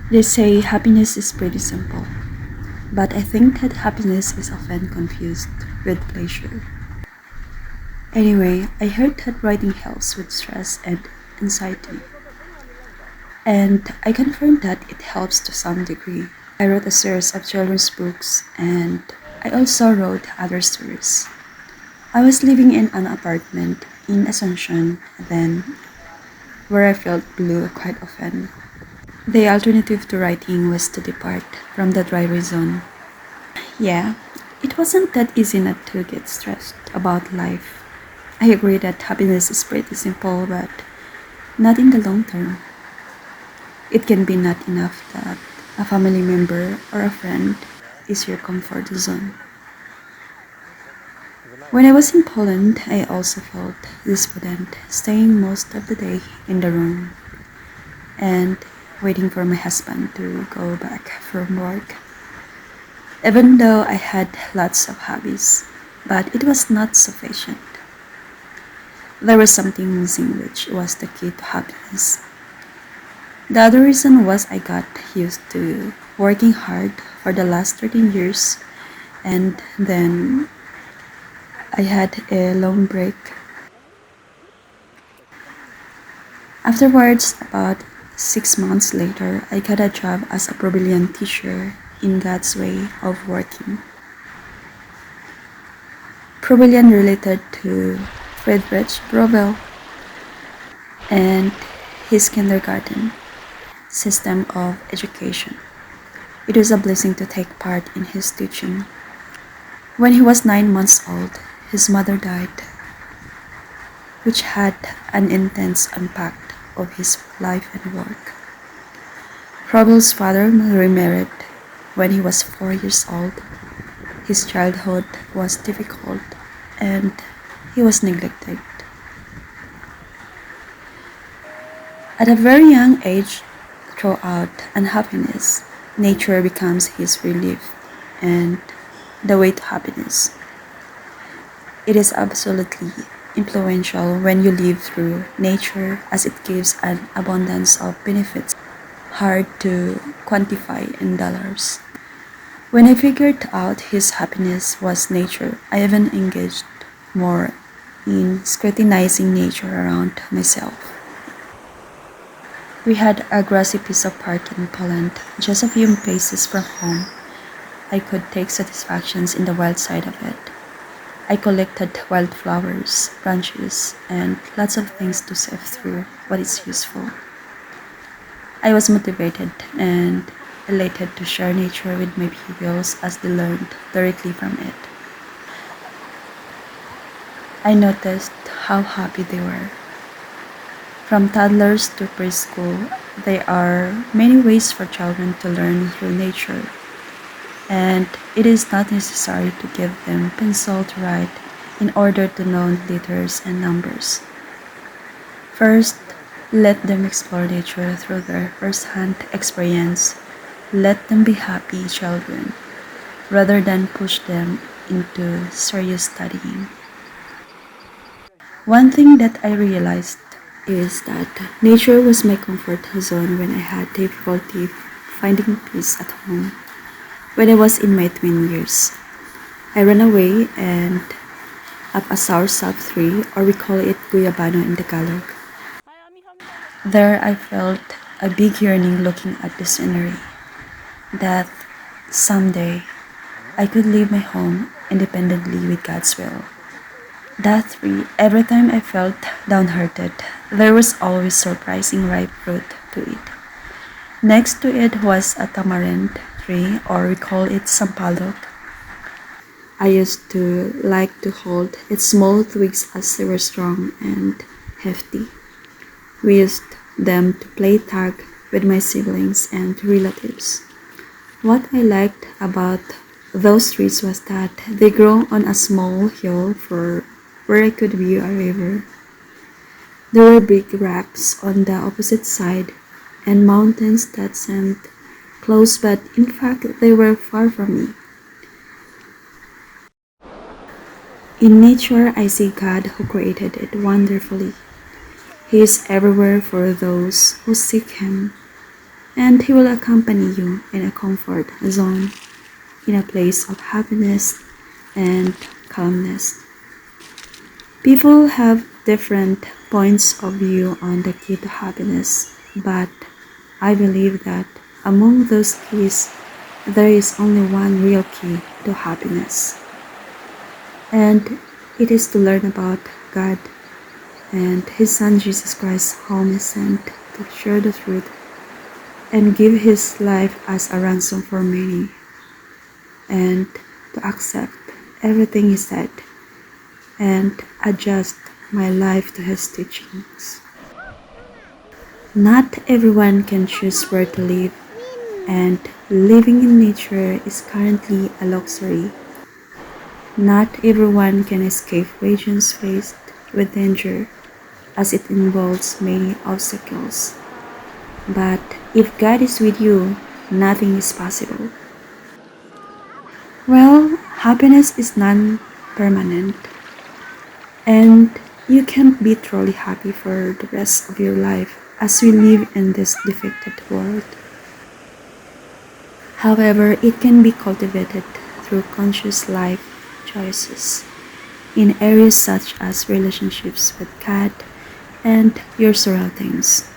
They say happiness is pretty simple, but I think that happiness is often confused with pleasure. Anyway, I heard that writing helps with stress and anxiety, and I confirmed that it helps to some degree. I wrote a series of children's books, and I also wrote other stories. I was living in an apartment in Asuncion then, where I felt blue quite often. The alternative to writing was to depart from the dry zone. Yeah, it wasn't that easy not to get stressed about life. I agree that happiness is pretty simple, but not in the long term. It can be not enough that a family member or a friend is your comfort zone. When I was in Poland, I also felt despondent, staying most of the day in the room and waiting for my husband to go back from work. Even though I had lots of hobbies, but it was not sufficient. There was something missing, which was the key to happiness. The other reason was I got used to working hard for the last 13 years, and then I had a long break. Afterwards, about 6 months later, I got a job as a Brazilian teacher in God's way of working. Brazilian related to Friedrich Brovell and his kindergarten system of education. It was a blessing to take part in his teaching. When he was 9 months old, his mother died, which had an intense impact of his life and work. Robel's father remarried when he was 4 years old. His childhood was difficult and he was neglected. At a very young age, throughout unhappiness, nature becomes his relief and the way to happiness. It is absolutely influential when you live through nature as it gives an abundance of benefits hard to quantify in dollars. When I figured out his happiness was nature, I even engaged more in scrutinizing nature around myself. We had a grassy piece of park in Poland, just a few paces from home. I could take satisfactions in the wild side of it. I collected wildflowers, branches, and lots of things to sift through what is useful. I was motivated and elated to share nature with my pupils as they learned directly from it. I noticed how happy they were. From toddlers to preschool, there are many ways for children to learn through nature, and it is not necessary to give them pencil to write in order to know letters and numbers. First, let them explore nature through their first-hand experience. Let them be happy children, rather than push them into serious studying. One thing that I realized is that nature was my comfort zone when I had difficulty finding peace at home. When I was in my twin years, I ran away and up a soursop tree, or we call it guyabano in Tagalog. There I felt a big yearning looking at the scenery, that someday I could leave my home independently with God's will. That tree, every time I felt downhearted, there was always surprising ripe fruit to eat. Next to it was a tamarind tree, or we call it sampalok. I used to like to hold its small twigs as they were strong and hefty. We used them to play tag with my siblings and relatives. What I liked about those trees was that they grow on a small hill for where I could view a river. There were big rocks on the opposite side and mountains that seemed close, but in fact they were far from me. In nature, I see God who created it wonderfully. He is everywhere for those who seek Him. and He will accompany you in a comfort zone, in a place of happiness and calmness. People have different points of view on the key to happiness, but I believe that among those keys, there is only one real key to happiness, and it is to learn about God and His Son Jesus Christ, whom He sent to share the truth and give His life as a ransom for many, and to accept everything He said and adjust my life to His teachings. Not everyone can choose where to live, and living in nature is currently a luxury. Not everyone can escape regions faced with danger, as it involves many obstacles. But if God is with you, nothing is possible. Well, happiness is non-permanent, and you can't be truly happy for the rest of your life as we live in this defected world. However, it can be cultivated through conscious life choices in areas such as relationships with God and your surroundings.